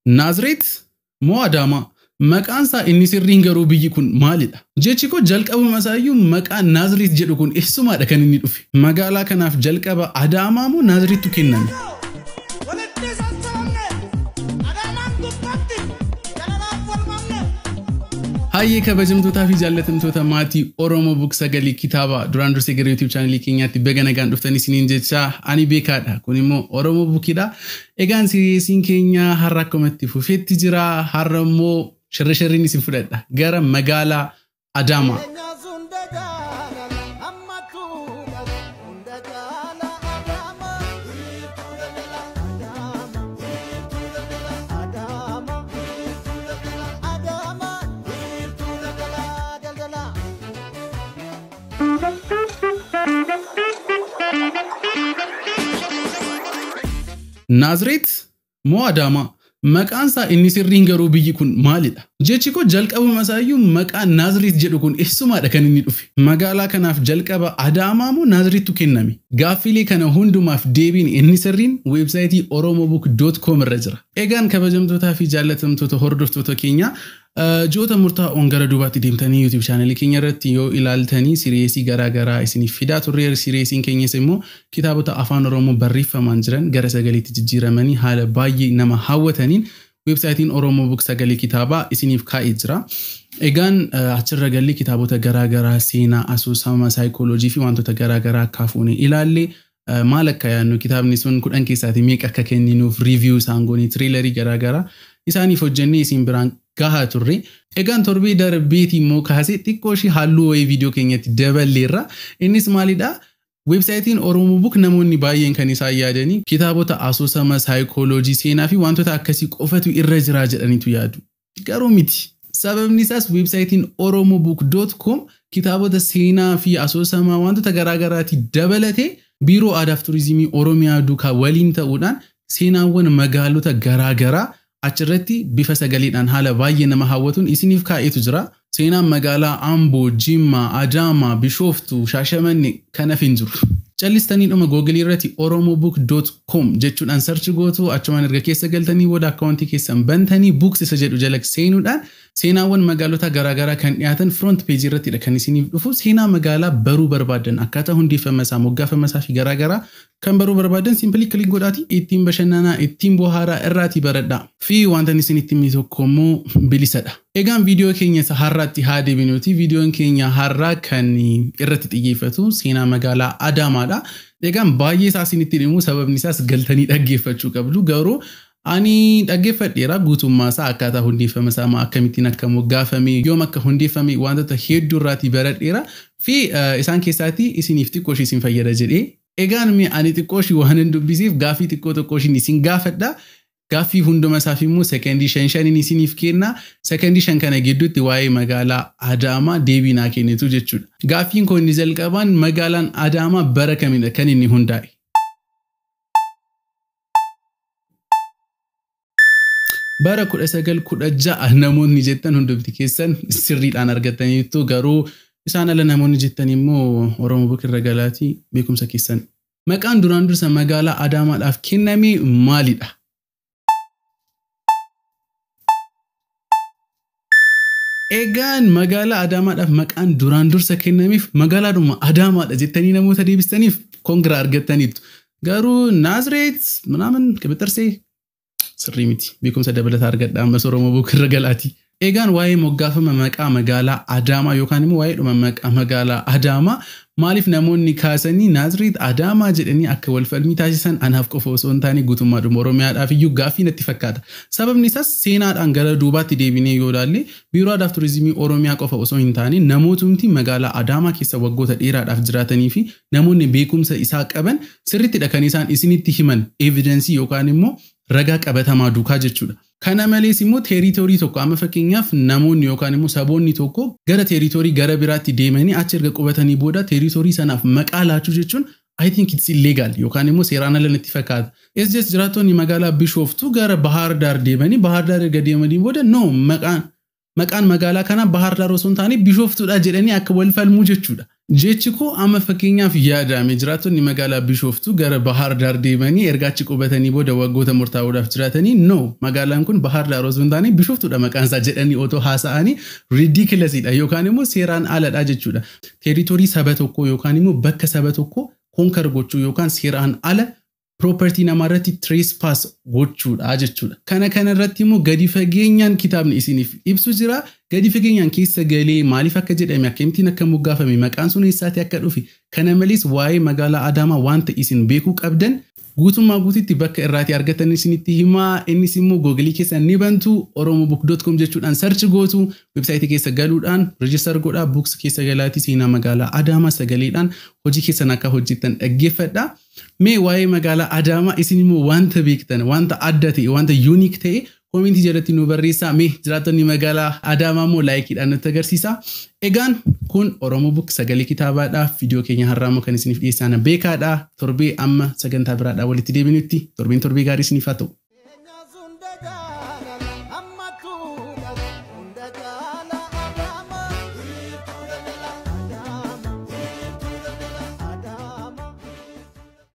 Naazreet moo Adaamaa maqaan isaa inni sirriin garuu biyyi kun maalidha? Jechi koo jalqabuma isaayyuu maqaan Naazreet jedhu kun eessumaadha kan inni dhufe? Magaalaa kanaaf jalqaba Adaamaa moo Naazreettu kenname? Hayyee kabajamtootaa fi jaallatamtoota maatii Oromoo Book Sagalee kitaaba duraan dursee gara YouTube channel keenyaatti baga nagaan dhuftanii isiniin jecha ani beekaadha. Kun immoo Oromoo Bookidha. Egaan siriyeesiin keenya har'a akkumatti fufeetti jira. Har'a immoo sharriin isin fudhadha gara magaalaa Adaamaa. Naazreet moo Adaamaa maqaan isaa inni sirriin garuu biyyi kun maalidha? Jechi koo jalqabuma isaayyuu maqaan Naazreet jedhu kun eessumaadha kan inni dhufe? Magaalaa kanaaf jalqaba Adaamaa moo Naazreettu kenname? Gaaffilee kana hundumaaf deebiin inni sirriin weebsaayitii oromobook.com irra jira. Egaan kabajamtootaa fi jaallatamtoota hordoftoota keenya joota murtaa'oon gara duubaatti deemtanii YouTube channel keenya irratti yoo ilaaltanii siriyeesii garaa isiniif fidaa turre. Siriyeesiin keenyas immoo kitaabota afaan Oromoo barreeffamaan jiran gara sagaleetti jijjiiramanii haala baay'ee nama hawwataniin weebsaayitiin Oromoo Book Sagalee kitaabaa isiniif kaa'ee jira. Egaan achirra gallee kitaabota garaa seenaa, asoosama, saayikooloojii fi wantoota garaa akka fuunee ilaalle maal akka yaadnu kitaabni sun 10 keessaatii meeqa akka kenninuuf review isaan goonee trailerii garaa isaaniif hojjennee isin biraan gahaa turre. Egaan torbee darbeetii immoo kaasee xiqqoo ishee halluu wayii viidiyoo keenyatti daballeerra. Innis maalidha? Weebsaayitiin Oromoo Book namoonni baay'een kan isaan yaadanii kitaabota asoosama, saayikooloojii, seenaa fi wantoota akkasii qofatu irra jira jedhaniitu yaadu. Garuu miti. Sababni isaas weebsaayitiin oromobook.com kitaabota seenaa fi asoosama wantoota garaagaraatti dabalatee biiroo aadaa fi turizimii Oromiyaa duukaa waliin ta'uudhaan seenaawwan magaalota garaagaraa achirratti bifa sagaleedhaan haala baay'ee nama hawwatuun isiniif kaa'eetu jira. Seenaan magaalaa Amboo, Jimmaa, Adaamaa, Bishooftuu, Shaashamannee kanaaf hin jiru. Callistanii dhuma Google irratti oromobook.com jechuudhaan search gootu achumaan erga keessa galtanii booda akkaawuntii keessan bantanii books isa jedhu jala seenuudhaan seenaawwan magaalota garaagaraa kan dhiyaatan front page irrattidha kan isiniif dhufu. Seenaa magaalaa baruu barbaadan akkaataa hundeeffama isaa, moggaafama isaa fi garaagaraa kan baruu barbaadan simply click godhaati ittiin bashannanaa, ittiin bohaaraa irraati baradhaa fi wanta isin ittiin mi tokko immoo bilisadha. Egaan viidiyoo keenya har'aatti haa deebinuuti. Viidiyoon keenya har'aa kan irratti xiyyeeffatu seenaa magaalaa Adaamaadha. Egaan baay'ee isaa isinitti himu sababni isaas galtanii dhaggeeffachuu qabdu. Garuu ani dhaggeeffadheera guutummaa isaa akkaataa hundeeffama isaa akkamittiin akka moggaafame yoom akka hundeeffame wantoota hedduu irraati baradheera fi isaan keessaatti isiniif xiqqoo ishee isin fayyada jedhee. Egaan ani xiqqoo ishee waan hin dubbisiif gaaffii xiqqoo tokko ishee isin gaafadha. Gaaffii hunduma isaaf immoo sekendii 5 isiniif kenna. Sekendii 5 kana gidduutti waa'ee magaalaa Adaamaa deebii naa kennitu jechuudha. Gaaffiin kun inni jalqabaan magaalaan Adaamaa bara kamidha kan inni hundaa'e? Bara 1916 namoonni jettan hundumti keessan sirriidhaan argataniitu. Garuu isaan ala namoonni jettan immoo Oromoo Book irra galaatii beekumsa keessan. Maqaan duraan dursa magaalaa Adaamaadhaaf kenname maalidha? Egaan magaalaa Adaamaadhaaf maqaan duraan dursa kennameef magaalaadhuma Adaamaadha jettanii namoota deebistaniif kongiraa argattaniitu. Garuu Naazreet manaaman qabxarsee sirrii miti. Beekumsa dabalataa argadha ammas Oromoo Book irra galaati. Egaan waa'ee moggaafama maqaa magaalaa Adaamaa yookaan immoo waa'ee dhuma maqaa magaalaa Adaamaa maaliif namoonni kaasanii Naazreet Adaamaa jedhanii akka wal falmii taasisan anaaf qofa osoo hin taane guutummaadhuma Oromiyaadhaaf iyyuu gaaffii natti fakkaata. Sababni isaas seenaadhaan gara duubaatti deebinee yoo ilaalle biiroo aadaa fi turizimii Oromiyaa qofa osoo hin taane namootumti magaalaa Adaamaa keessa waggoota dheeraadhaaf jiraatanii fi namoonni beekumsa isaa qaban sirriittidha kan isaan isinitti himan evidensii yookaan immoo ragaa qabatamaa duukaa jechuudha. Kana malees immoo teeritorii tokko amma fakkeenyaaf namoonni yookaan immoo saboonni tokko gara teeritorii gara biraatti deemanii achi erga qubatanii booda teeritorii sanaaf maqaa laachuu jechuun I think it's illegal yookaan immoo seeraan ala natti fakkaata. SJS jiraattonni magaalaa Bishooftuu gara Bahar Dar deemanii Bahar Dar erga deemanii booda no maqaan magaalaa kana Bahar Dar osoo hin taane Bishooftuudha jedhanii akka wal falmuu jechuudha. jechi koo amma fakkeenyaaf yaadame jiraatonni magaalaa Bishooftuu gara Bahar Dar deemanii ergaachi qubatanii booda waggoota murtaa'uudhaaf jiraatanii no magaalaan kun Bahar Dar osoo hin taane Bishooftuudha maqaan isaa jedhanii otoo haasa'anii ridiculousdha yookaan immoo seeraan aladha jechuudha. Territorii saba tokkoo yookaan immoo bakka saba tokkoo konquer gochuu yookaan seeraan ala property namarratti trespass gochuudha jechuudha. Kana irratti immoo gadi fageenyaan kitaabni isiniif ibsu jira. Gadi fageenyaan keessa galee maaliif akka jedhame akkamitti akka moggaafame maqaan sun eessaatti akka dhufe kana malees waa'ee magaalaa Adaamaa wanta isin beekuu qabdan guutummaa guutitti bakka irraati argatan isinitti himaa. Innis immoo Google keessa ni bantu oromobook.com jechuudhaan search gootu website keessa galuudhaan register godhaa books keessa galaati seenaa magaalaa Adaamaa sagaleedhaan hojii keessan akka hojjettan dhaggeeffadha. Mee waa'ee magaalaa Adaamaa isin immoo wanta beektan wanta adda ta'e wanta unique ta'e komentii jalatti nu barreessaa. Mee jiraattonni magaalaa Adaamaa immoo laayikiidhaan nutti agarsiisaa. Egaan kun Oromobook sagalee kitaabaadha. Viidiyoo keenya har'aa immoo kan isiniif dhiyeessaan beekaadha. Torbee amma sagantaa biraadhaa walitti deebinutti torbeen gaarii isiniif haa ta'u.